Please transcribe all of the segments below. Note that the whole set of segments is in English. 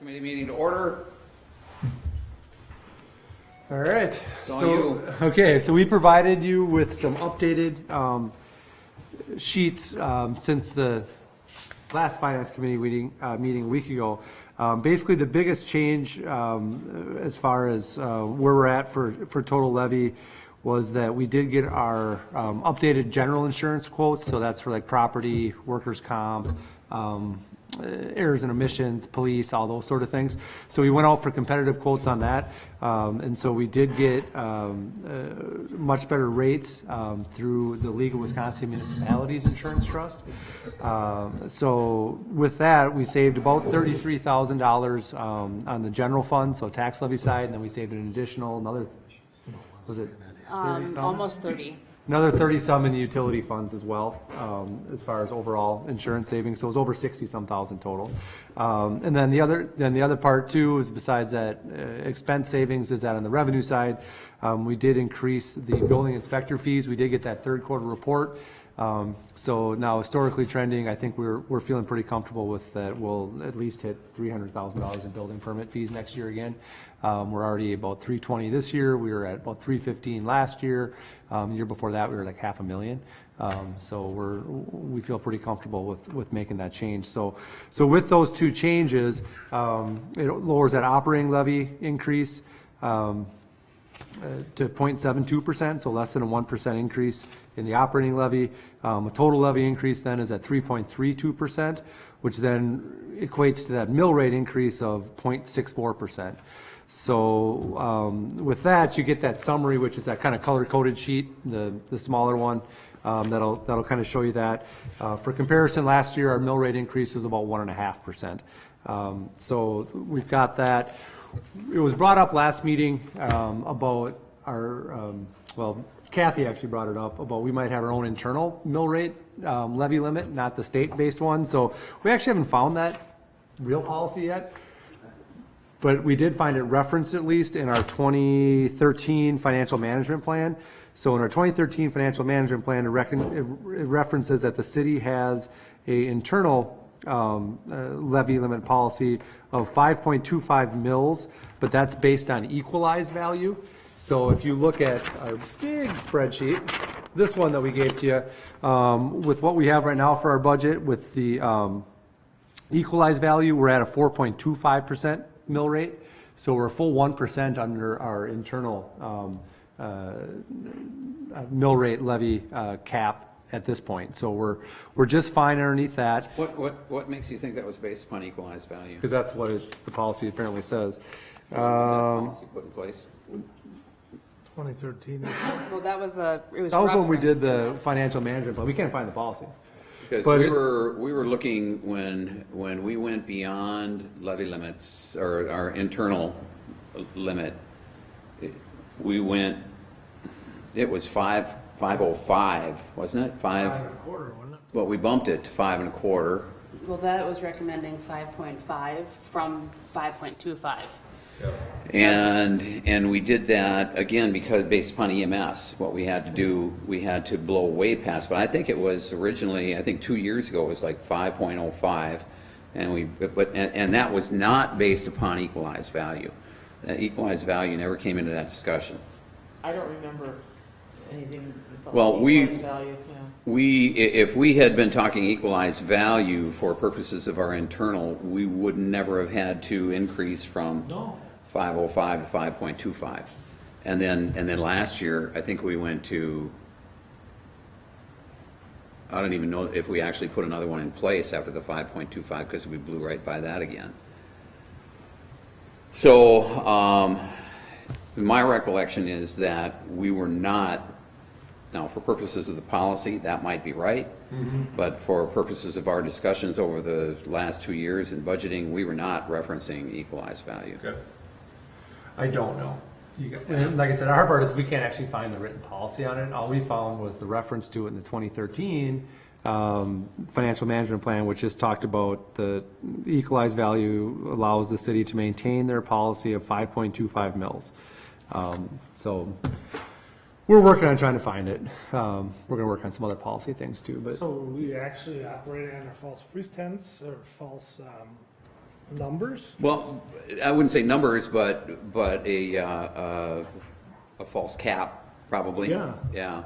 Committee meeting to order. All right. So we provided you with some updated sheets since the last Finance Committee meeting a week ago. Basically, the biggest change as far as where we're at for total levy was that we did get our updated general insurance quotes. So that's for like property, workers' comp, errors and omissions, police, all those sort of things. So we went out for competitive quotes on that. And so we did get much better rates through the League of Wisconsin Municipalities Insurance Trust. So with that, we saved about $33,000 on the general fund, so tax levy side, and then we saved an additional another, was it 30 almost 30. Another 30-some in the utility funds as well, as far as overall insurance savings. So it was over 60-some thousand total. And then the other part too is besides that expense savings is that on the revenue side, we did increase the building inspector fees. We did get that third quarter report. So now historically trending, I think we're feeling pretty comfortable with that. We'll at least hit $300,000 in building permit fees next year again. We're already about $320 this year. We were at about $315 last year. The year before that, we were like $500,000. So we feel pretty comfortable with making that change. So with those two changes, it lowers that operating levy increase to 0.72%, so less than a 1% increase in the operating levy. A total levy increase then is at 3.32%, which then equates to that mill rate increase of 0.64%. So with that, you get that summary, which is that kind of color-coded sheet, the smaller one. That'll kind of show you that. For comparison, last year our mill rate increase was about 1.5%. So we've got that. It was brought up last meeting about our, Kathy actually brought it up about we might have our own internal mill rate levy limit, not the state-based one. So we actually haven't found that real policy yet. But we did find it referenced at least in our 2013 financial management plan. So in our 2013 financial management plan, it references that the city has a internal levy limit policy of 5.25 mils, but that's based on equalized value. So if you look at our big spreadsheet, this one that we gave to you, with what we have right now for our budget with the equalized value, we're at a 4.25% mill rate. So we're a full 1% under our internal mill rate levy cap at this point. So we're just fine underneath that. what makes you think that was based upon equalized value? Because that's what the policy apparently says. Was that policy put in place? 2013. Well, that was when we did the financial management plan. We can't find the policy. Because But we were looking when we went beyond levy limits or our internal limit, it was 505, wasn't it? 5.25, wasn't it? Well, we bumped it to 5.25. Well, that was recommending 5.5 from 5.25. And we did that again because based upon EMS, what we had to do, we had to blow way past. But I think it was originally, 2 years ago, it was like 5.05, and that was not based upon equalized value. That equalized value never came into that discussion. I don't remember anything about Well, equalized value. Yeah. If we had been talking equalized value for purposes of our internal, we would never have had to increase from 505 to 5.25. And then last year, I think we went to, I don't even know if we actually put another one in place after the 5.25 because we blew right by that again. So my recollection is that we were not, now for purposes of the policy, that might be right, but for purposes of our discussions over the last 2 years in budgeting, we were not referencing equalized value. Okay. I don't know. And like I said, our part is we can't actually find the written policy on it. All we found was the reference to it in the 2013 financial management plan, which just talked about the equalized value allows the city to maintain their policy of 5.25 mils. So we're working on trying to find it. We're going to work on some other policy things too. But So we actually operating under false pretense or false numbers? Well, I wouldn't say numbers, but a false cap, probably. Yeah. Yeah,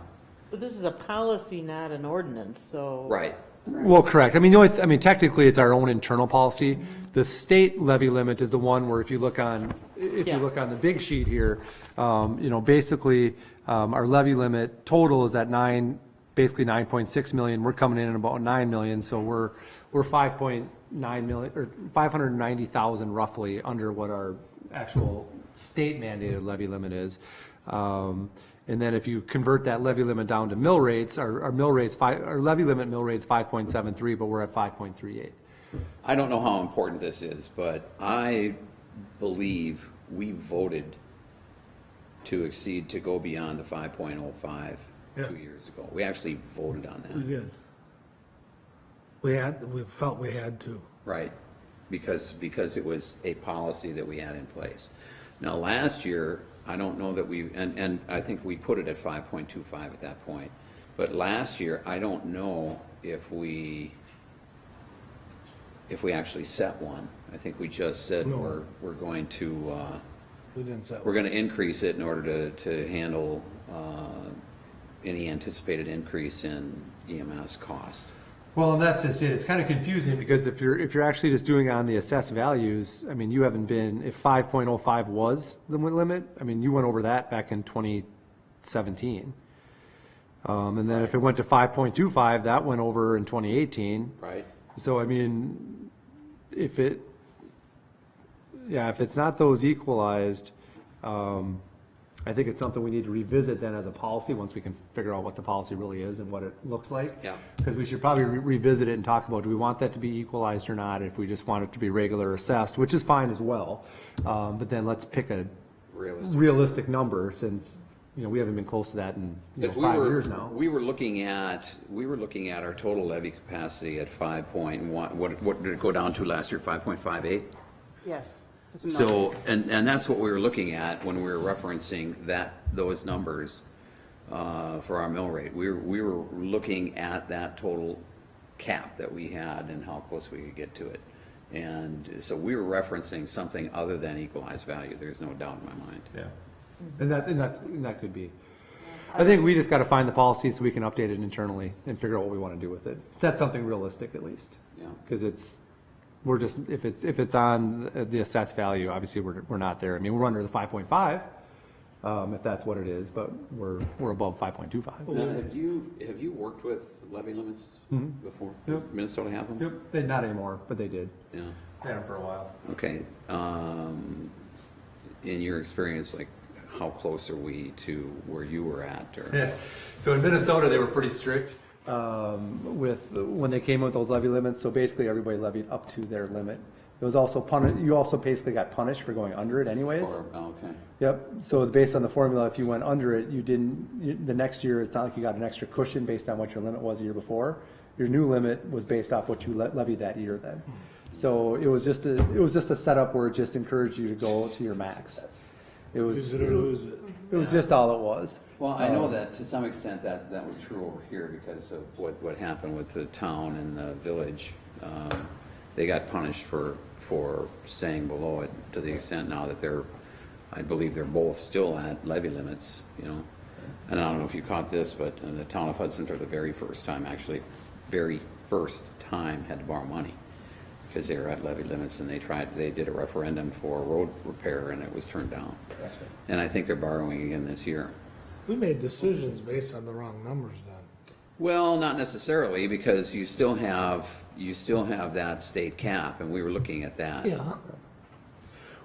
But this is a policy, not an ordinance, so. right. Well, correct. I mean, technically, it's our own internal policy. The state levy limit is the one where if you look on the big sheet here, basically, our levy limit total is at basically 9.6 million. We're coming in at about 9 million, so we're 5.9 million, or 590,000 roughly under what our actual state mandated levy limit is. And then if you convert that levy limit down to mill rates, our levy limit mill rate's 5.73, but we're at 5.38. I don't know how important this is, but I believe we voted to go beyond the 5.05 Yeah. 2 years ago. We actually voted on We that, did. We felt we had to. right? Because it was a policy that we had in place. Now, last year, I don't know that and I think we put it at 5.25 at that point. But last year, I don't know if we actually set one. I think we just said No. we're going to, We didn't set. we're going to increase it in order to handle any anticipated increase in EMS cost. Well, and that's just it. It's kind of confusing because if you're actually just doing it on the assessed values, I mean, you haven't been, if 5.05 was the limit, I mean, you went over that back in 2017. And then if it went to 5.25, that went over in 2018. Right. So, I mean, if it's not those equalized, I think it's something we need to revisit then as a policy, once we can figure out what the policy really is and what it looks like. Yeah. Because we should probably revisit it and talk about, do we want that to be equalized or not, if we just want it to be regular assessed, which is fine as well. But then let's pick a realistic number, since, we haven't been close to that in 5 years now. We were looking at our total levy capacity at 5.1, what did it go down to last year, 5.58? Yes. So, and that's what we were looking at when we were referencing those numbers for our mill rate. We were looking at that total cap that we had and how close we could get to it. And so we were referencing something other than equalized value. There's no doubt in my mind. Yeah. And that could be. I think we just got to find the policy so we can update it internally and figure out what we want to do with it. Set something realistic at least. Yeah. Because we're just, if it's on the assessed value, obviously we're not there. I mean, we're under the 5.5, if that's what it is, but we're above 5.25. Now, have you worked with levy limits before? Yep. Minnesota have them? Yep. Not anymore, but they did. Yeah. They had them for a while. Okay. In your experience, like, how close are we to where you were at? Or? Yeah. So in Minnesota, they were pretty strict when they came with those levy limits. So basically, everybody levied up to their limit. It was also you also basically got punished for going under it, anyways. Okay. Yep. So based on the formula, if you went under it, the next year, it's not like you got an extra cushion based on what your limit was the year before. Your new limit was based off what you levied that year then. So it was just a setup where it just encouraged you to go to your max. It was Use it or lose it. It was just all it was. Well, I know that to some extent that was true over here because of what happened with the town and the village. They got punished for staying below it to the extent now that I believe they're both still at levy limits, And I don't know if you caught this, but the town of Hudson for the very first time had to borrow money because they were at levy limits, and they did a referendum for road repair and it was turned down. And I think they're borrowing again this year. We made decisions based on the wrong numbers then. Well, not necessarily, because you still have that state cap, and we were looking at that. Yeah.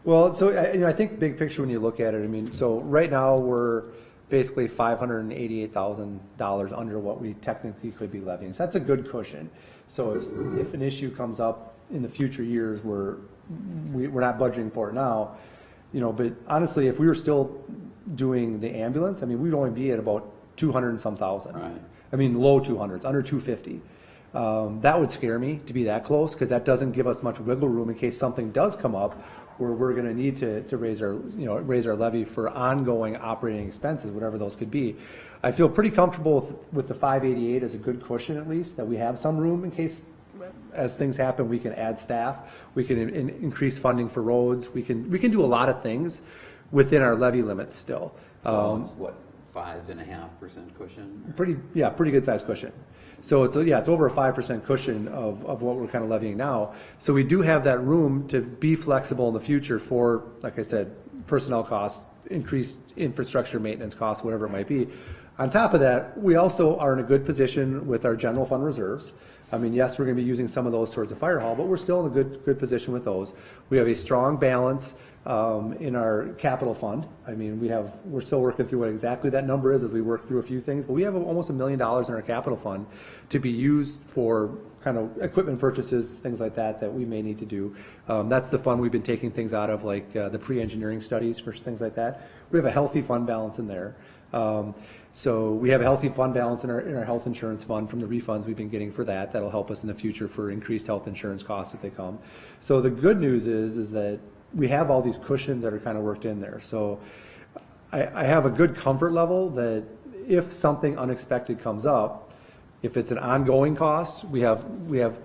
Well, so I think big picture when you look at it, I mean, so right now we're basically $588,000 under what we technically could be levying. So that's a good cushion. So if an issue comes up in the future years where we're not budgeting for it now, but honestly, if we were still doing the ambulance, I mean, we'd only be at about 200 and some thousand. Right. I mean, low 200s, under 250. That would scare me to be that close, because that doesn't give us much wiggle room in case something does come up where we're going to need to raise our levy for ongoing operating expenses, whatever those could be. I feel pretty comfortable with the 588 as a good cushion, at least, that we have some room in case as things happen, we can add staff, we can increase funding for roads, we can do a lot of things within our levy limits still. So it's what, 5.5% cushion? Pretty good sized cushion. So it's over a 5% cushion of what we're kind of levying now. So we do have that room to be flexible in the future for, like I said, personnel costs, increased infrastructure maintenance costs, whatever it might be. On top of that, we also are in a good position with our general fund reserves. I mean, yes, we're going to be using some of those towards the fire hall, but we're still in a good position with those. We have a strong balance in our capital fund. I mean, we're still working through what exactly that number is as we work through a few things, but we have almost $1 million in our capital fund to be used for kind of equipment purchases, things like that we may need to do. That's the fund we've been taking things out of, like the pre-engineering studies for things like that. We have a healthy fund balance in there. So we have a healthy fund balance in our health insurance fund from the refunds we've been getting for that. That'll help us in the future for increased health insurance costs if they come. So the good news is that we have all these cushions that are kind of worked in there. So I have a good comfort level that if something unexpected comes up, if it's an ongoing cost, we have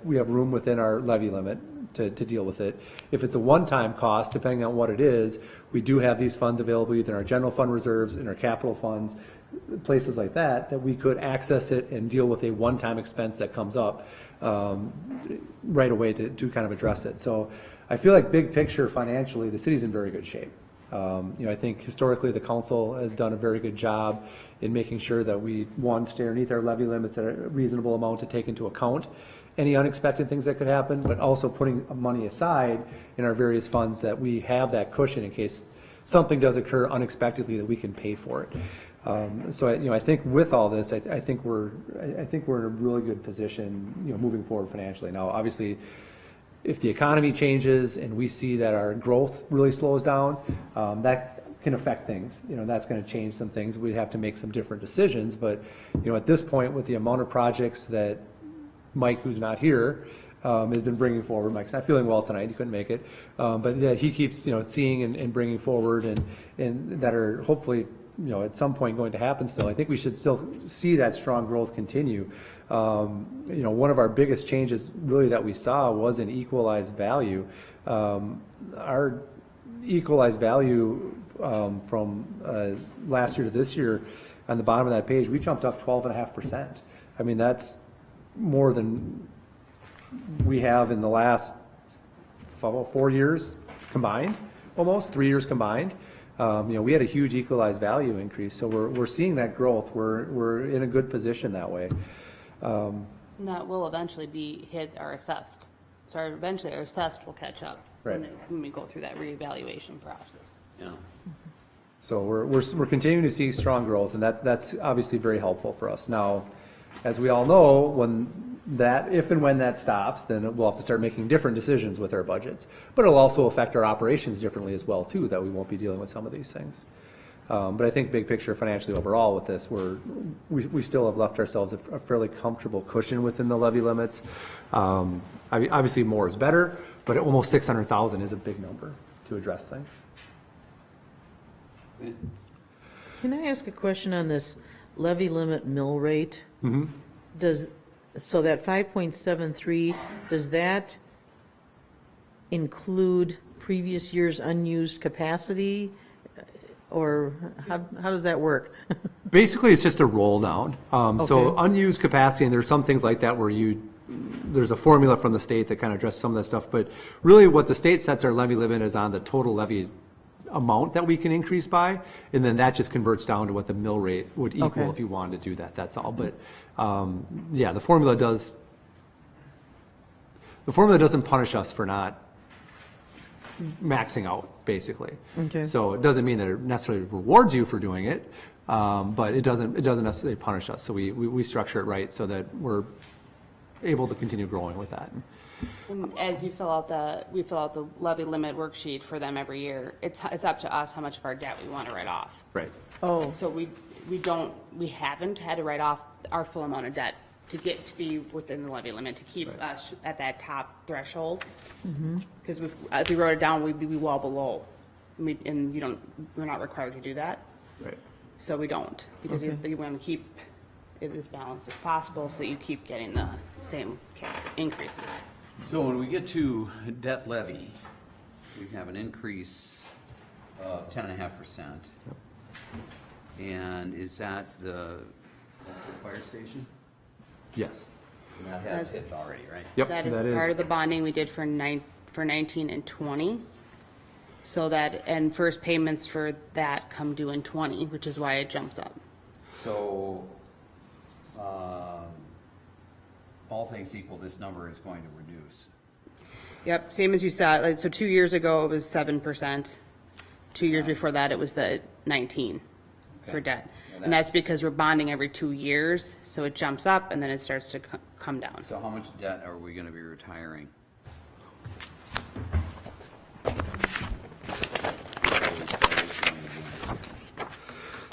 room within our levy limit to deal with it. If it's a one-time cost, depending on what it is, we do have these funds available either in our general fund reserves, in our capital funds, places like that we could access it and deal with a one-time expense that comes up right away to kind of address it. So I feel like big picture financially, the city's in very good shape. I think historically the council has done a very good job in making sure that we, stay underneath our levy limits at a reasonable amount to take into account any unexpected things that could happen, but also putting money aside in our various funds that we have that cushion in case something does occur unexpectedly that we can pay for it. So I think with all this, I think we're in a really good position, moving forward financially. Now, obviously, if the economy changes and we see that our growth really slows down, that can affect things. That's going to change some things. We'd have to make some different decisions. But at this point, with the amount of projects that Mike, who's not here, has been bringing forward. Mike's not feeling well tonight; he couldn't make it. But yeah, he keeps seeing and bringing forward, and that are hopefully at some point going to happen still. I think we should still see that strong growth continue. One of our biggest changes really that we saw was an equalized value. Our equalized value from last year to this year, on the bottom of that page, we jumped up 12.5%. I mean, that's more than we have in the last 4 years combined, almost 3 years combined. We had a huge equalized value increase, so we're seeing that growth. We're in a good position that way. And that will eventually be hit or assessed. So eventually our assessed will catch up Right. when we go through that reevaluation process. Yeah. So we're continuing to see strong growth, and that's obviously very helpful for us. Now, as we all know, if and when that stops, then we'll have to start making different decisions with our budgets. But it'll also affect our operations differently as well too, that we won't be dealing with some of these things. But I think big picture financially overall with this, we still have left ourselves a fairly comfortable cushion within the levy limits. Obviously more is better, but almost 600,000 is a big number to address things. Can I ask a question on this levy limit mill rate? So that 5.73, does that include previous year's unused capacity? Or how does that work? Basically, it's just a roll down. So Okay. unused capacity, and there's some things like that where there's a formula from the state that kind of addresses some of that stuff. But really what the state sets our levy limit is on the total levy amount that we can increase by, and then that just converts down to what the mill rate would equal Okay. if you wanted to do that. That's all. But yeah, the formula doesn't punish us for not maxing out, basically. Okay. So it doesn't mean that it necessarily rewards you for doing it, but it doesn't necessarily punish us. So we structure it right so that we're able to continue growing with that. And as we fill out the levy limit worksheet for them every year, it's up to us how much of our debt we want to write off. Right. Oh, So we haven't had to write off our full amount of debt to get to be within the levy limit, to keep us at that top threshold. Because if we wrote it down, we'd be well below. And we're not required to do that. Right. So we don't, because you want to keep it as balanced as possible, so you keep getting the same increases. So when we get to debt levy, we have an increase of 10.5%. And is that the fire station? Yes. And that has That's- hit already, right? Yep. That is part of the bonding we did for 19 and 20. So that, and first payments for that come due in 20, which is why it jumps up. So, all things equal, this number is going to reduce. Yep, same as you saw, like, so 2 years ago it was 7%. 2 years before that it was the 19 for Okay. debt. Yeah, And that's because we're bonding every 2 years, so it jumps up and then it starts to come down. So how much debt are we gonna be retiring?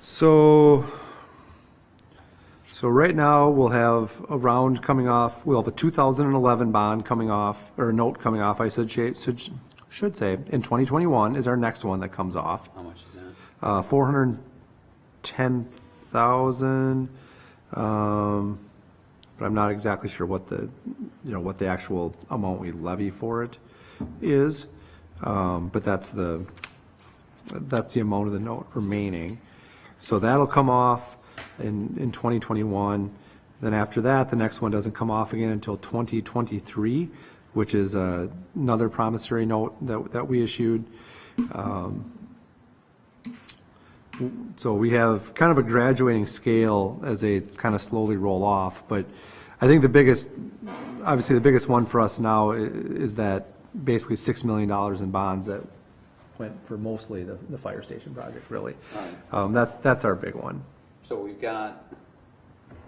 So right now, we'll have a round coming off, we'll have a 2011 bond coming off, or a note coming off, I should say, in 2021 is our next one that comes off. How much is that? 410,000, but I'm not exactly sure what the, what the actual amount we levy for it is. But that's the amount of the note remaining. So that'll come off in 2021. Then after that, the next one doesn't come off again until 2023, which is another promissory note that we issued. So we have kind of a graduating scale as they kind of slowly roll off. But I think obviously the biggest one for us now is that basically $6 million in bonds that went for mostly the fire station project, really. That's our big one. So we've got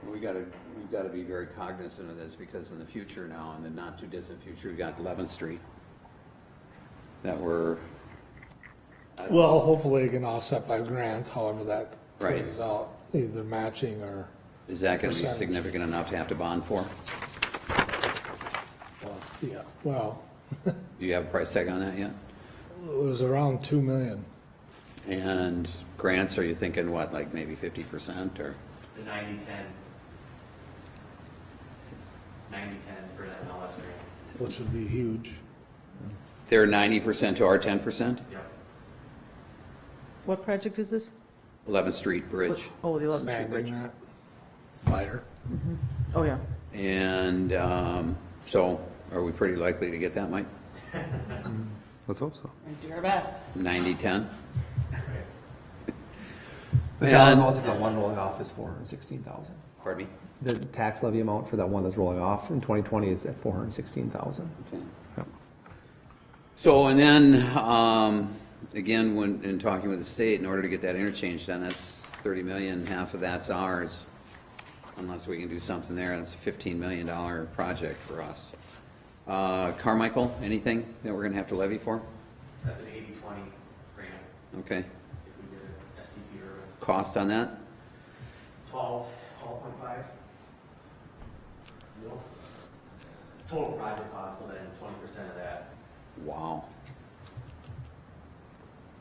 to be very cognizant of this, because in the future now, in the not too distant future, we've got 11th Street that we're, Well, hopefully it can offset by grants, however that Right. figures out, either matching or, is that gonna be Percentage. significant enough to have to bond for? yeah, well, Do you have a price tag on that yet? it was around 2 million. And grants, are you thinking what, like maybe 50% or? The 90-10. 90-10 for that LS grant. Which would be huge. They're 90% to our 10%? Yep. What project is this? 11th Street Bridge. Oh, the 11th Street Expanding Bridge. that wider. Oh, yeah. And so are we pretty likely to get that, Mike? Let's hope so. We do our best. 90-10? The dollar amount for that one rolling off is 416,000. Pardon me? The tax levy amount for that one that's rolling off in 2020 is at 416,000. Okay. Yep. So, and then, again, when, in talking with the state, in order to get that interchange done, that's 30 million, half of that's ours. Unless we can do something there, that's a $15 million project for us. Carmichael, anything that we're gonna have to levy for? That's an 80-20 grant Okay. if we did an STP or Cost on that? 12.5. No. Total project cost, so then 20% of that. Wow.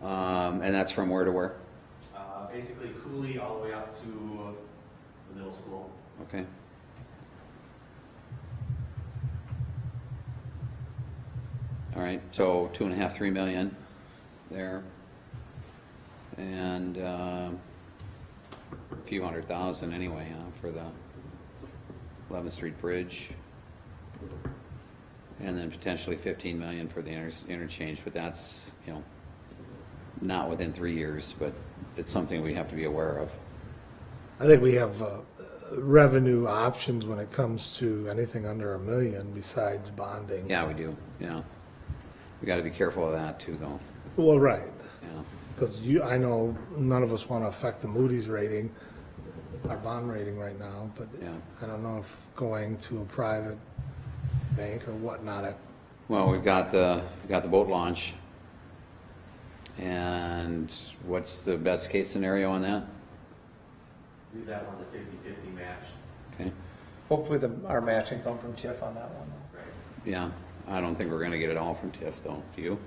And that's from where to where? Basically Cooley all the way up to the middle school. Okay. All right, so 2.5, 3 million there. And a few $100,000 anyway, for the 11th Street Bridge. And then potentially 15 million for the interchange, but that's, not within 3 years, but it's something we have to be aware of. I think we have revenue options when it comes to anything under $1 million besides bonding. Yeah, we do, yeah. We gotta be careful of that too, though, Well, right, yeah. because I know none of us want to affect the Moody's rating, our bond rating right now, but Yeah. I don't know if going to a private bank or whatnot. Well, we've got the boat launch. And what's the best case scenario on that? Leave that one to 50-50 match. Okay, Hopefully our matching come from TIF on that one. Right. yeah, I don't think we're gonna get it all from TIF though, do you?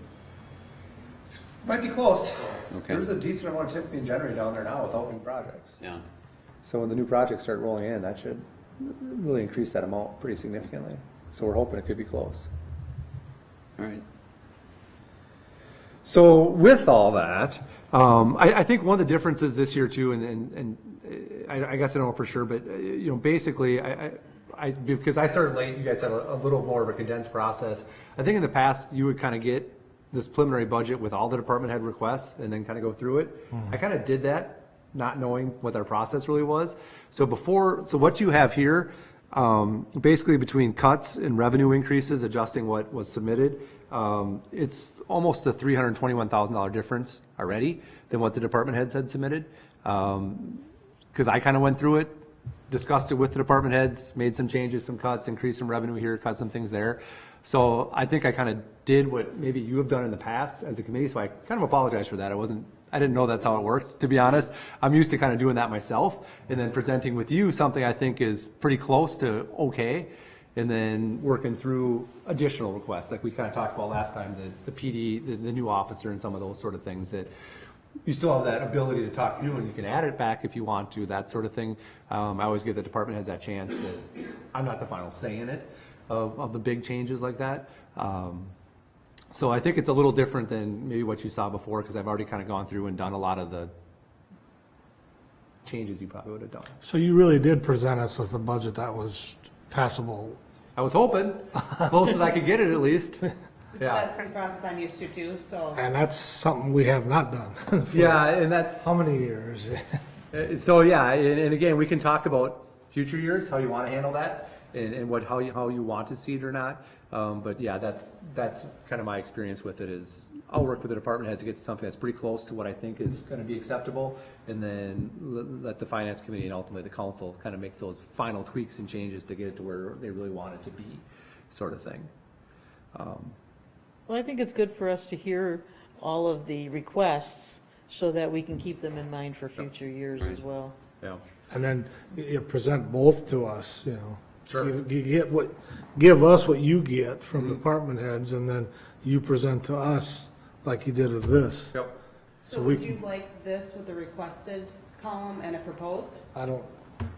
Might be close. Okay. There's a decent amount of TIF being generated down there now without new projects. Yeah, So when the new projects start rolling in, that should really increase that amount pretty significantly. So we're hoping it could be close. All right. So with all that, I think one of the differences this year too, and I guess I don't know for sure, but basically, because I started late, you guys had a little more of a condensed process. I think in the past, you would kind of get this preliminary budget with all the department head requests and then kind of go through it. I kind of did that, not knowing what our process really was. So what you have here, basically between cuts and revenue increases, adjusting what was submitted, it's almost a $321,000 difference already than what the department heads had submitted. Because I kind of went through it, discussed it with the department heads, made some changes, some cuts, increased some revenue here, cut some things there. So I think I kind of did what maybe you have done in the past as a committee, so I kind of apologize for that. I didn't know that's how it worked, to be honest. I'm used to kind of doing that myself and then presenting with you something I think is pretty close to okay, and then working through additional requests, like we kind of talked about last time, the PD, the new officer and some of those sort of things that you still have that ability to talk through and you can add it back if you want to, that sort of thing. I always give the department heads that chance that I'm not the final say in it of the big changes like that. So I think it's a little different than maybe what you saw before, because I've already kind of gone through and done a lot of the changes you probably would have done. So you really did present us with a budget that was passable. I was hoping, close as I could get it at least. Yeah. That's the process I'm used to too, so. And that's something we have not done. for Yeah, and that's, How many years? so yeah, and again, we can talk about future years, how you want to handle that, and how you want to see it or not. But yeah, that's kind of my experience with it is I'll work with the department heads to get to something that's pretty close to what I think is going to be acceptable, and then let the finance committee and ultimately the council kind of make those final tweaks and changes to get it to where they really want it to be, sort of thing. Well, I think it's good for us to hear all of the requests so that we can keep them in mind for future years as well. Yeah. And then you present both to us, Sure. Give us what you get from department heads, and then you present to us like you did with this. Yep. So we would you like this with the requested column and a proposed? I don't,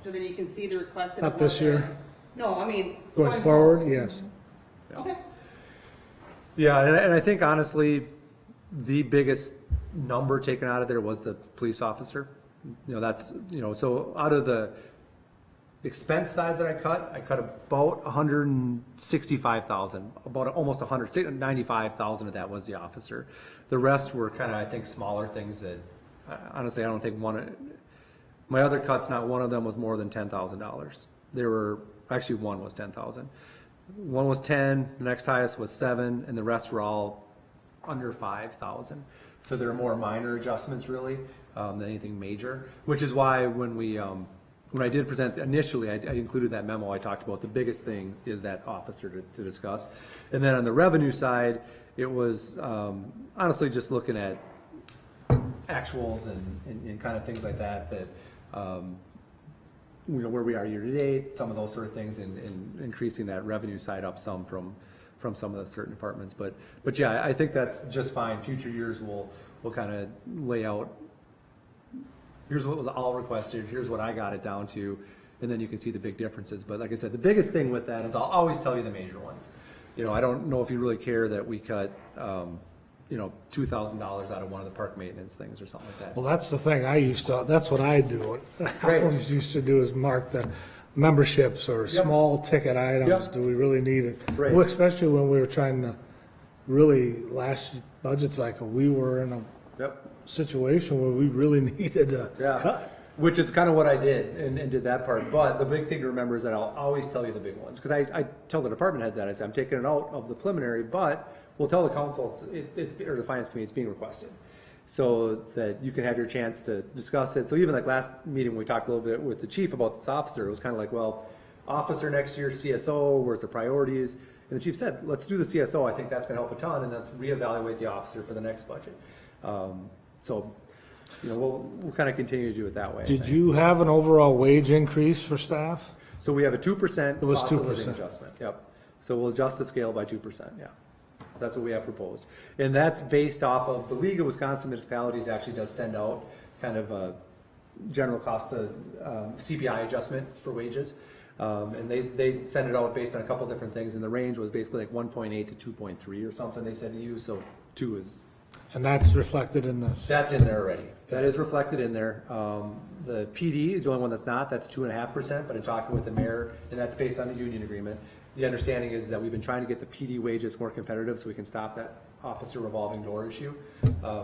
So then you can see the requested. not and this what year, No, I mean. going forward, yes. Okay. Yeah, and I think honestly, the biggest number taken out of there was the police officer. That's, so out of the expense side that I cut about 165,000, about almost 195,000 of that was the officer. The rest were kind of, I think, smaller things that, honestly, I don't think my other cuts, not one of them was more than $10,000. There were, actually one was 10,000. One was 10, the next highest was 7, and the rest were all under 5,000. So there are more minor adjustments really than anything major, which is why when I did present initially, I included that memo. I talked about the biggest thing is that officer to discuss. And then on the revenue side, it was honestly just looking at actuals and kind of things like that, where we are year to date, some of those sort of things, and increasing that revenue side up some from some of the certain departments. But yeah, I think that's just fine. Future years we'll kind of lay out, here's what was all requested, here's what I got it down to, and then you can see the big differences. But like I said, the biggest thing with that is I'll always tell you the major ones. I don't know if you really care that we cut $2,000 out of one of the park maintenance things or something like that. Well, that's the thing that's what I do. What I always used to do is mark the memberships or small ticket items. Yep. Do we really need it? Right. Well, especially when we were trying to, really, last budget cycle, we were in a Yep. situation where we really needed a Yeah, cut. which is kind of what I did and did that part. But the big thing to remember is that I'll always tell you the big ones, because I tell the department heads that. I say I'm taking it out of the preliminary, but we'll tell the council or the finance committee it's being requested, so that you can have your chance to discuss it. So even like last meeting, we talked a little bit with the chief about this officer. It was kind of like, well, officer next year, CSO, where's the priorities? And the chief said, let's do the CSO. I think that's going to help a ton, and let's reevaluate the officer for the next budget. So, we'll kind of continue to do it that way. I Did think. you have an overall wage increase for staff? So we have a 2% It was cost of living 2%. adjustment. Yep. So we'll adjust the scale by 2%. Yeah. That's what we have proposed. And that's based off of the League of Wisconsin Municipalities actually does send out kind of general cost of CPI adjustment for wages. And they sent it out based on a couple different things, and the range was basically like 1.8 to 2.3 or something they said to use, so 2 is. And that's reflected in this. That's in there already. That is reflected in there. The PD is the only one that's not, that's 2.5%, but in talking with the mayor, and that's based on the union agreement. The understanding is that we've been trying to get the PD wages more competitive so we can stop that officer revolving door issue.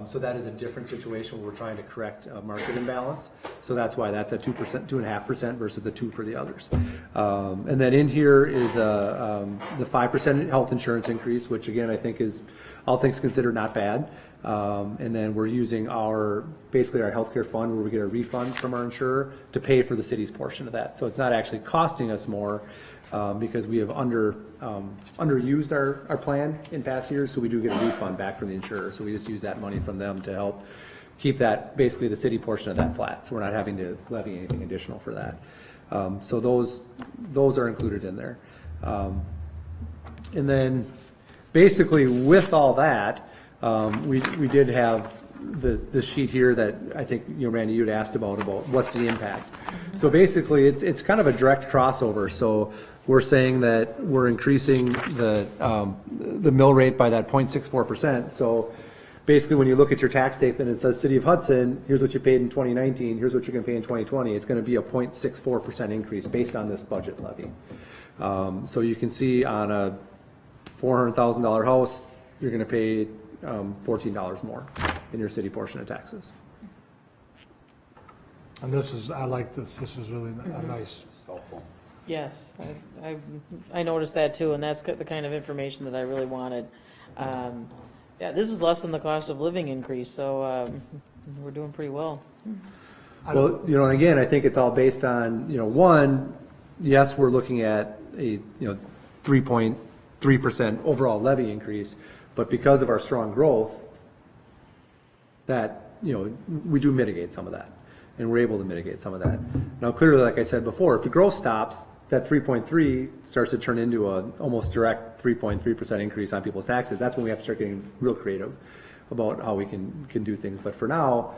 So that is a different situation where we're trying to correct a market imbalance. So that's why that's at 2%, 2.5% versus the 2 for the others. And then in here is the 5% health insurance increase, which again, I think is, all things considered, not bad. And then we're using basically our healthcare fund where we get a refund from our insurer to pay for the city's portion of that. So it's not actually costing us more because we have underused our plan in past years, so we do get a refund back from the insurer. So we just use that money from them to help keep that, basically the city portion of that flat. So we're not having to levy anything additional for that. So those are included in there. And then basically with all that, we did have the sheet here that I think, Randy, you'd asked about what's the impact. So basically it's kind of a direct crossover. So we're saying that we're increasing the mill rate by that 0.64%. So basically when you look at your tax statement, it says City of Hudson, here's what you paid in 2019, here's what you're gonna pay in 2020. It's gonna be a 0.64% increase based on this budget levy. So you can see on a $400,000 house, you're gonna pay $14 more in your city portion of taxes. And I like this. This is really a nice. It's helpful. Yes, I noticed that too, and that's the kind of information that I really wanted. Yeah, this is less than the cost of living increase, so we're doing pretty well. Well, and again, I think it's all based on, one, yes, we're looking at a, 3.3% overall levy increase, but because of our strong growth, that, we do mitigate some of that, and we're able to mitigate some of that. Now, clearly, like I said before, if the growth stops, that 3.3 starts to turn into a almost direct 3.3% increase on people's taxes. That's when we have to start getting real creative about how we can do things. But for now,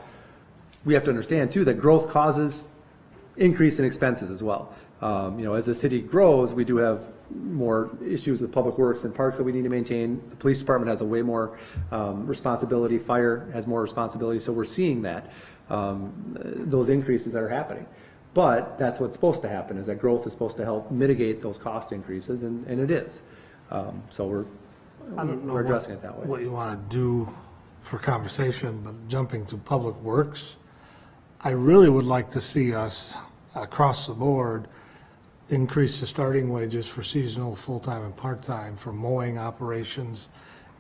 we have to understand too that growth causes increase in expenses as well. As the city grows, we do have more issues with public works and parks that we need to maintain. The police department has a way more responsibility. Fire has more responsibility. So we're seeing that those increases that are happening. But that's what's supposed to happen, is that growth is supposed to help mitigate those cost increases, and it is. So we're addressing it that way. What you want to do for conversation, but jumping to public works, I really would like to see us across the board increase the starting wages for seasonal, full-time, and part-time for mowing operations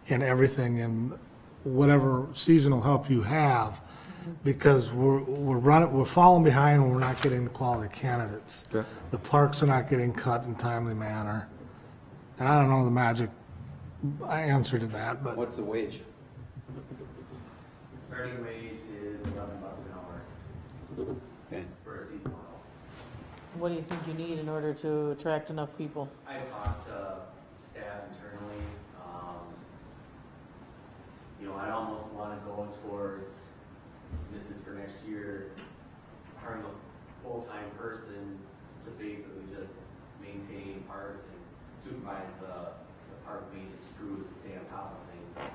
and everything, and whatever seasonal help you have, because we're falling behind when we're not getting the quality candidates. Yeah. The parks are not getting cut in timely manner. And I don't know the magic answer to that, but What's the wage? Starting wage is $11 an hour Okay. for a seasonal help. What do you think you need in order to attract enough people? I've talked to staff internally. I almost want to go towards, this is for next year, hiring a full-time person to basically just maintain parks and supervise the park maintenance crews to stay on top of things.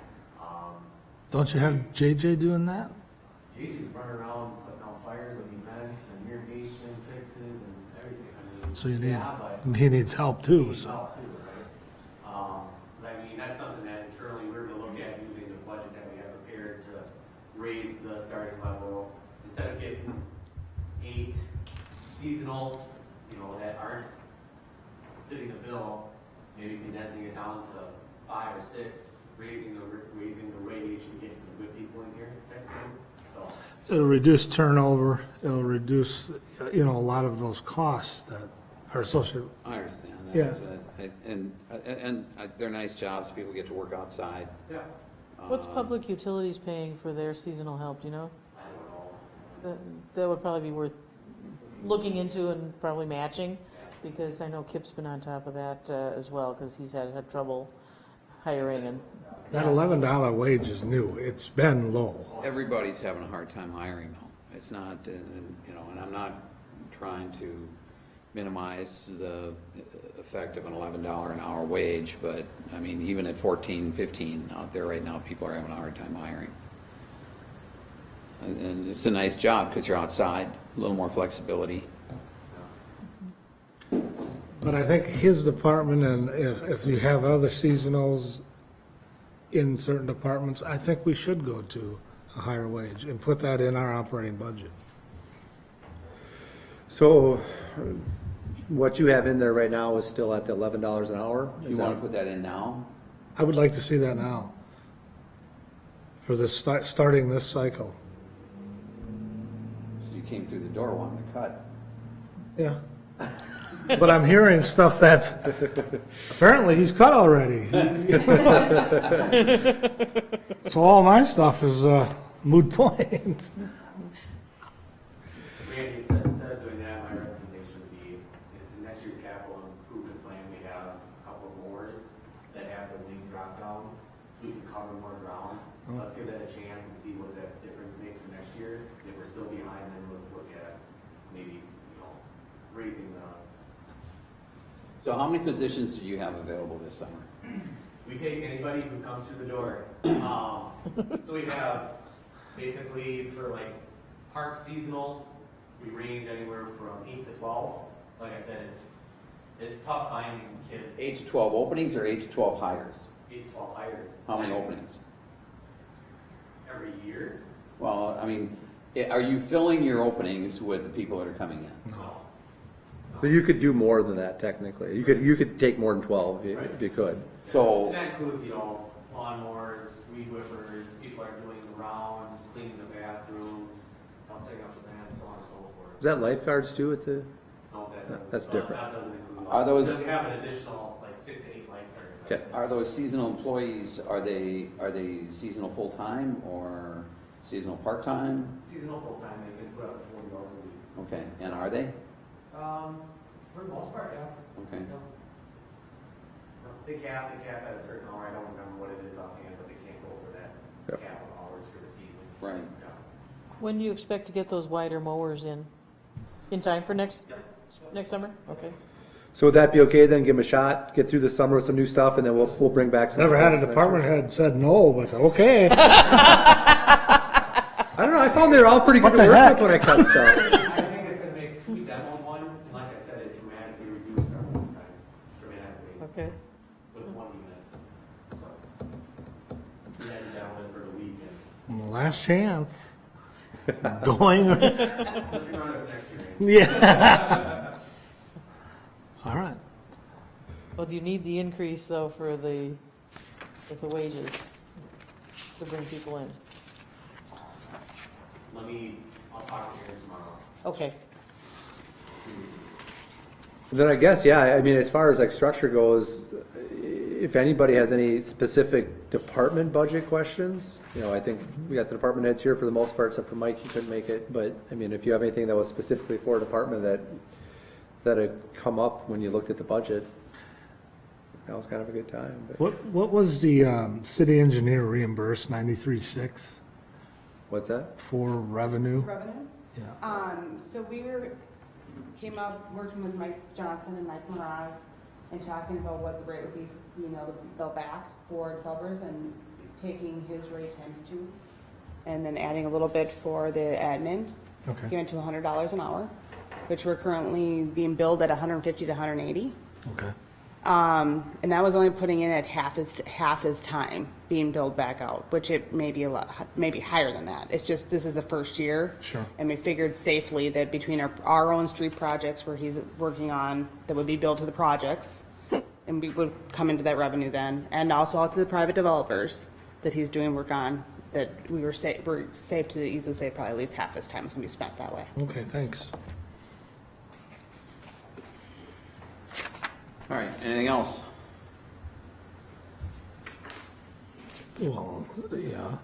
don't you have JJ doing that? JJ's running around putting out fires with events and irrigation fixes and everything. So you need, yeah, but he needs help too, needs so. help too, right? But that's something that internally we're gonna look at using the budget that we have prepared to raise the starting level. Instead of getting 8 seasonals, that aren't fitting the bill, maybe condensing it down to 5 or 6, raising the wage and getting some good people in here type thing. So, It'll reduce turnover, it'll reduce, a lot of those costs that are associated. I understand that. Yeah. And they're nice jobs. People get to work outside. yeah, What's public utilities paying for their seasonal help, do you know? I don't know. That would probably be worth looking into and probably matching, because I know Kip's been on top of that as well, because he's had trouble hiring and. That $11 wage is new, it's been low. Everybody's having a hard time hiring now. It's not, you know, and I'm not trying to minimize the effect of an $11 an hour wage, but, I mean, even at 14, 15 out there right now, people are having a hard time hiring. And it's a nice job because you're outside, a little more flexibility. But I think his department, and if you have other seasonals in certain departments, I think we should go to a higher wage and put that in our operating budget. So what you have in there right now is still at the $11 an hour? You want to put that in now? I would like to see that now for this, starting this cycle. You came through the door wanting to cut. Yeah. But I'm hearing stuff that's, apparently he's cut already. So all my stuff is moot point. Randy, instead of doing that, my recommendation would be, in next year's capital improvement plan, we have a couple of mowers that have the wing drop down, so we can cover more ground. Let's give that a chance and see what that difference makes for next year. If we're still behind, then let's look at maybe, you know, raising the. So how many positions do you have available this summer? We take anybody who comes through the door. So we have basically for like park seasonals, we range anywhere from 8 to 12. Like I said, it's tough finding kids. 8 to 12 openings or 8 to 12 hires? 8 to 12 hires. How many openings? Every year? Well, I mean, are you filling your openings with the people that are coming in? No. So you could do more than that technically. You could take more than 12 if you could. And So, that includes, you know, lawnmowers, weed whippers, people are doing the rounds, cleaning the bathrooms, setting up stands, so on and so forth. Is that lifeguards too at the? No, that doesn't. That's different. That doesn't include. Are those- Because we have an additional like 6 to 8 lifeguards. Okay. are those seasonal employees, are they seasonal full-time or seasonal part-time? Seasonal full-time, they can put up to 40 hours a week. Okay, and are they? For the most part, yeah. Okay. No. No, they cap at a certain hour, I don't remember what it is offhand, but they can't go over that Yep. cap of hours for the season. Right. Yeah. When do you expect to get those wider mowers in? In time for next summer? Okay. So would that be okay then? Give them a shot, get through the summer with some new stuff, and then we'll bring back some. Never had a department head said no, but okay. I don't know, I found they were all pretty good What to the work heck? with when I cut stuff. I think it's gonna make, we demoed one, and like I said, it dramatically reduced our work times, dramatically, Okay. with one unit. So, we had to demo it for the weekend. Last chance. Going. Let's rerun it next year. Yeah. All right. Well, do you need the increase though for with the wages to bring people in? I'll talk to Aaron tomorrow. Okay. Then I guess, yeah, I mean, as far as like structure goes, if anybody has any specific department budget questions, you know, I think we got the department heads here for the most part, except for Mike, he couldn't make it. But I mean, if you have anything that was specifically for a department that had come up when you looked at the budget, that was kind of a good time. But What was the city engineer reimbursed 93.6 what's that? for revenue? Revenue? Yeah. So we came up working with Mike Johnson and Mike Moraz and talking about what the rate would be, you know, the bill back for developers and taking his rate times 2 and then adding a little bit for the admin, Okay. giving to $100 an hour, which we're currently being billed at 150 to 180. Okay. And that was only putting in at half his time being billed back out, which it may be maybe higher than that. It's just, this is the first year. Sure. And we figured safely that between our own street projects where he's working on, that would be billed to the projects, and we would come into that revenue then, and also out to the private developers that he's doing work on, that we're safe to easily say probably at least half his time is gonna be spent that way. Okay, thanks. All right, anything else? Well, yeah.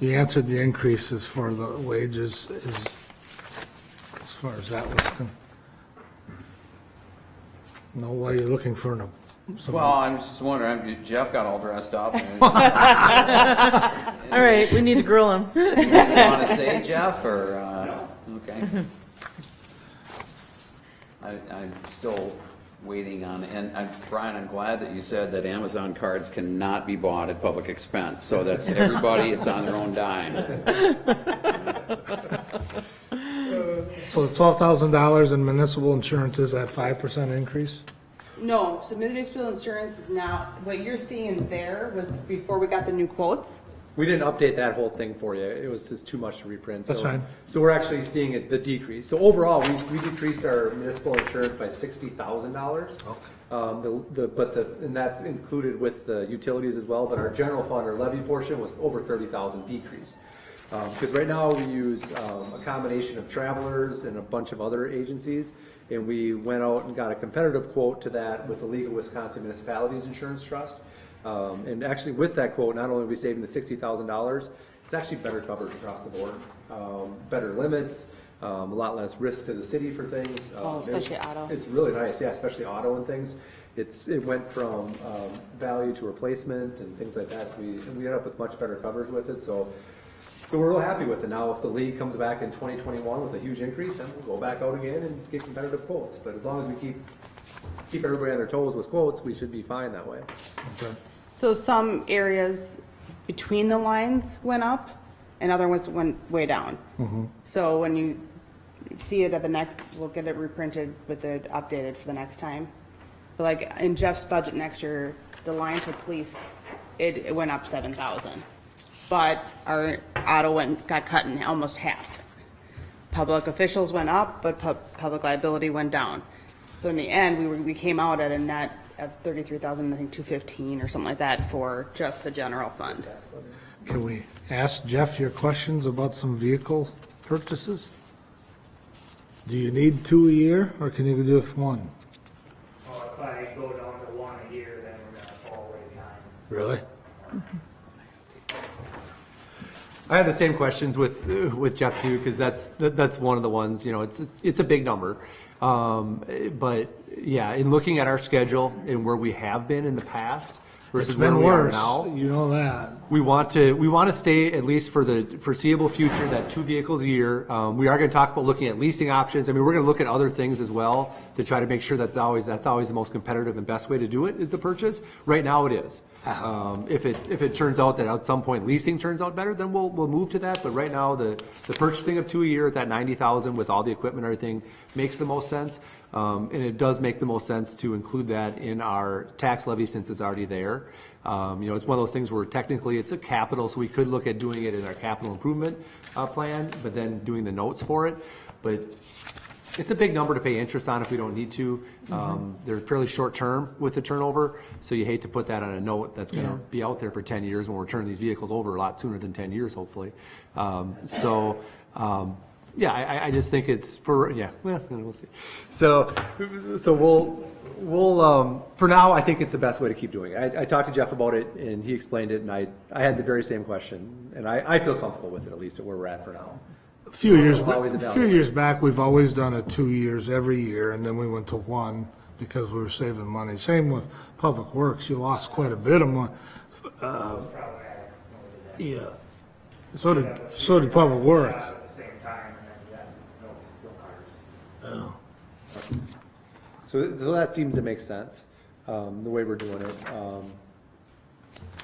You answered the increases for the wages as far as that was concerned. No, what are you looking for in a Well, I'm just wondering, Jeff got all dressed up. And, All right, we need to grill him. you want to say, Jeff, or, okay. I'm still waiting on, and Brian, I'm glad that you said that Amazon cards cannot be bought at public expense. So that's everybody, it's on their own dime. So the $12,000 in municipal insurance is that 5% increase? No, so municipal insurance is now, what you're seeing there was before we got the new quotes. We didn't update that whole thing for you. It was just too much to reprint. That's fine. So we're actually seeing the decrease. So overall, we decreased our municipal insurance by $60,000. Okay. And that's included with the utilities as well, but our general fund, our levy portion was over 30,000 decrease. Because right now we use a combination of Travelers and a bunch of other agencies, and we went out and got a competitive quote to that with the League of Wisconsin Municipalities Insurance Trust. And actually with that quote, not only are we saving the $60,000, it's actually better coverage across the board. Better limits, a lot less risk to the city for things. Especially auto. It's really nice, yeah, especially auto and things. It went from value to replacement and things like that. So we ended up with much better coverage with it. So we're real happy with it. Now, if the league comes back in 2021 with a huge increase, then we'll go back out again and get competitive quotes. But as long as we keep everybody on their toes with quotes, we should be fine that way. Okay. So some areas between the lines went up and other ones went way down. So when you see it at the next, we'll get it reprinted with it updated for the next time. But like in Jeff's budget next year, the line for police, it went up 7,000. But our auto got cut in almost half. Public officials went up, but public liability went down. So in the end, we came out at a net of 33,000, I think 215 or something like that for just the general fund. Can we ask Jeff your questions about some vehicle purchases? Do you need 2 a year, or can you do with one? Well, if I go down to 1 a year, then we're gonna fall way behind. Really? I have the same questions with Jeff too, because that's one of the ones, it's a big number. But yeah, in looking at our schedule and where we have been in the past versus It's where been we are worse, now, you know that. we want to stay at least for the foreseeable future that 2 vehicles a year. We are going to talk about looking at leasing options. I mean, we're going to look at other things as well to try to make sure that that's always the most competitive and best way to do it is the purchase. Right now it is. If it turns out that at some point leasing turns out better, then we'll move to that. But right now the purchasing of 2 a year at that 90,000 with all the equipment and everything makes the most sense. And it does make the most sense to include that in our tax levy since it's already there. It's one of those things where technically it's a capital, so we could look at doing it in our capital improvement plan, but then doing the notes for it. But it's a big number to pay interest on if we don't need to. They're fairly short term with the turnover, so you hate to put that on a note that's going to be out there for 10 years when we're turning these vehicles over a lot sooner than 10 years, hopefully. I just think it's we'll see. So we'll for now, I think it's the best way to keep doing it. I talked to Jeff about it, and he explained it, and I had the very same question, and I feel comfortable with it, at least at where we're at for now. A few Always years back, we've always done it 2 years every year, and then we went to 1 because we were saving money. Same with Public Works, you lost quite a bit of money. Yeah. So did Public Works. At the same time, and then we had no fuel cars. So that seems to make sense, the way we're doing it,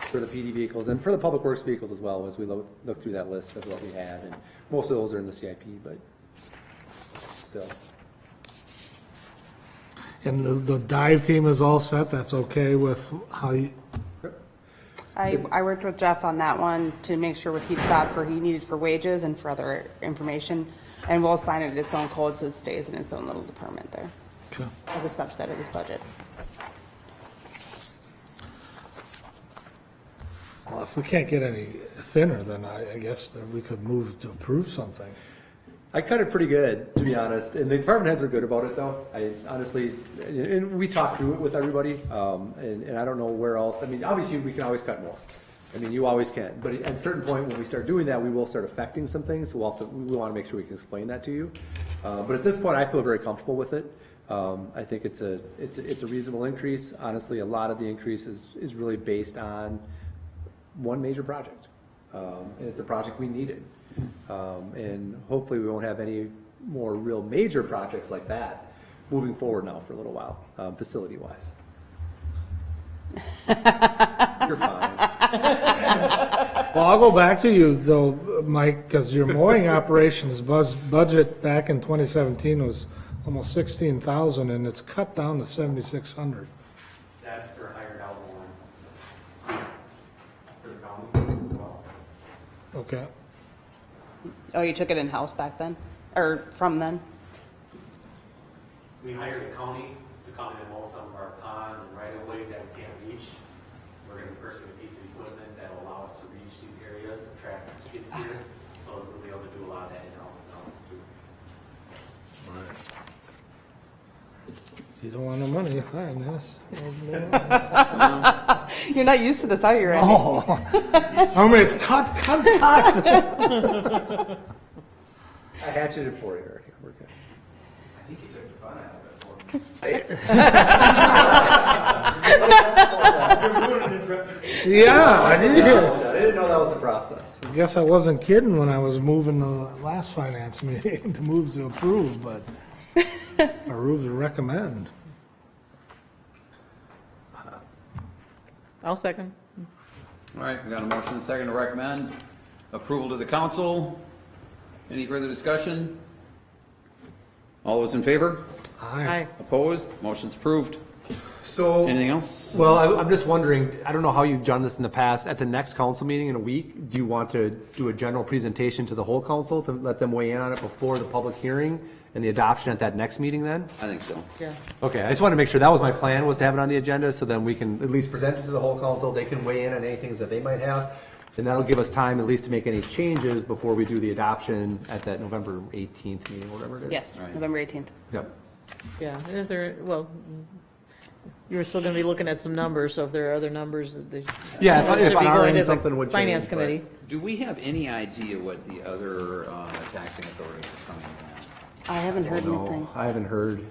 for the PD vehicles and for the Public Works vehicles as well, as we look through that list of what we had. And most of those are in the CIP, but still. And the dive team is all set, that's okay with how you, I worked with Jeff on that one to make sure what he thought he needed for wages and for other information. And we'll assign it its own code so it stays in its own little department there okay. as a subset of his budget. Well, if we can't get any thinner, then I guess that we could move to approve something. I cut it pretty good, to be honest, and the department heads are good about it, though. I honestly, and we talked through it with everybody, and I don't know where else. I mean, obviously, we can always cut more. I mean, you always can, but at a certain point, when we start doing that, we will start affecting some things, so we want to make sure we can explain that to you. But at this point, I feel very comfortable with it. I think it's a reasonable increase. Honestly, a lot of the increase is really based on one major project. And it's a project we needed. And hopefully we won't have any more real major projects like that moving forward now for a little while, facility-wise. You're fine. Well, I'll go back to you though, Mike, because your mowing operations budget back in 2017 was almost 16,000 and it's cut down to 7,600. That's for hired out one. For the county as well. Okay. Oh, you took it in-house back then, or from then? We hired the county to come in and mow some of our ponds and right-of-ways that we can't reach. We're gonna purchase a piece of equipment that will allow us to reach these areas, the tractor skid steer, so we'll be able to do a lot of that in-house now too. You don't want no money, fine, yes. You're not used to this, are you, Randy? Oh, I mean, it's cut. I hatcheted for you, Eric. We're good. I think you took the fun out of it for me. Yeah, I did. I didn't know that was the process. I guess I wasn't kidding when I was moving the last finance meeting to move to approve, but approve to recommend. I'll second. All right, we got a motion and a second to recommend approval to the council. Any further discussion? All those in favor? Aye. Opposed? Motion's approved. So. Anything else? Well, I'm just wondering, I don't know how you've done this in the past, at the next council meeting in a week, do you want to do a general presentation to the whole council to let them weigh in on it before the public hearing and the adoption at that next meeting then? I think so. Yeah. Okay, I just wanted to make sure, that was my plan, was to have it on the agenda, so then we can at least present it to the whole council, they can weigh in on any things that they might have, and that'll give us time at least to make any changes before we do the adoption at that November 18th meeting, whatever it is. Yes, Right. November 18th. Yep. Yeah, and if there, well, you're still gonna be looking at some numbers, so if there are other numbers that they. Yeah, that if should on be our going end to the something would change, Finance but- committee. Do we have any idea what the other taxing authorities are coming in I haven't heard No, anything. I haven't heard.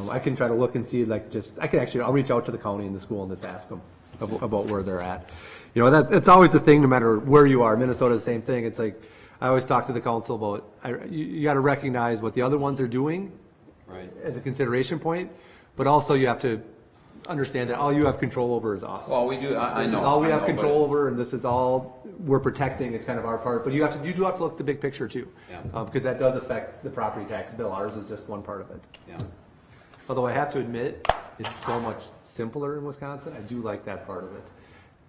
I can try to look and see, like, I'll reach out to the county and the school and just ask them about where they're at. You know, it's always the thing, no matter where you are. Minnesota, the same thing. It's like, I always talk to the council about, you got to recognize what the other ones are doing at? Right. as a consideration point, but also you have to understand that all you have control over is us. Well, we do, I know. This is all we I have know, control over, and this is all we're protecting. It's kind of our part, but you do have to look at the big picture too. Yeah. Because that does affect the property tax bill. Ours is just one part of it. Yeah. Although I have to admit, it's so much simpler in Wisconsin. I do like that part of it.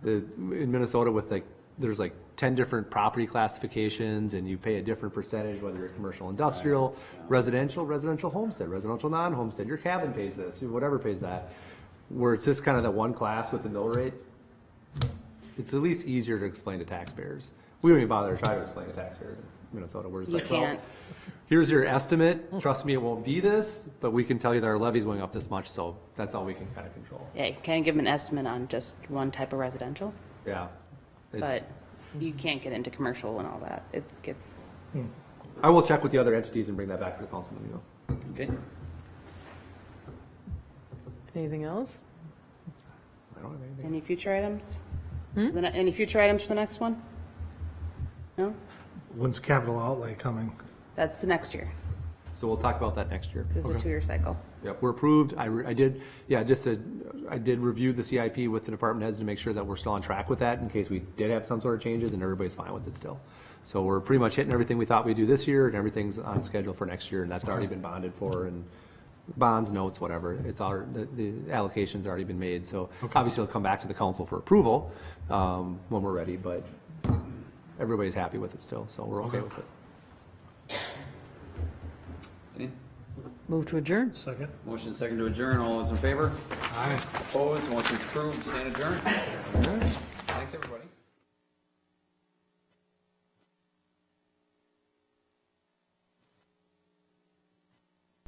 In Minnesota with there's 10 different property classifications and you pay a different percentage, whether you're commercial, industrial, residential homestead, residential non-homestead, your cabin pays this, whatever pays that. Where it's just kind of that one class with the mill rate, it's at least easier to explain to taxpayers. We don't even bother to try to explain to taxpayers in Minnesota. We're just You like, well, can't. here's your estimate. Trust me, it won't be this, but we can tell you that our levy's going up this much, so that's all we can kind of control. Yeah, you can't give them an estimate on just one type of residential, Yeah. but you can't get into commercial and all that. It gets, I will check with the other entities and bring that back to the council meeting, though. Okay. Anything else? I don't have anything. any future items? Any future items for the next one? No? When's capital outlay coming? That's the next year, So we'll talk about that next year. because it's a 2-year cycle. Yep, we're approved. I did review the CIP with the department heads to make sure that we're still on track with that in case we did have some sort of changes and everybody's fine with it still. So we're pretty much hitting everything we thought we'd do this year and everything's on schedule for next year and that's already been bonded for and bonds, notes, whatever. It's all, the allocation's already been made. So obviously it'll come back to the council for approval when we're ready, but everybody's happy with it still, so we're okay with it. Okay. Move to adjourn. Second? Motion second to adjourn. All those in favor? Aye. Opposed? Motion's approved. Stand adjourned. Thanks, everybody.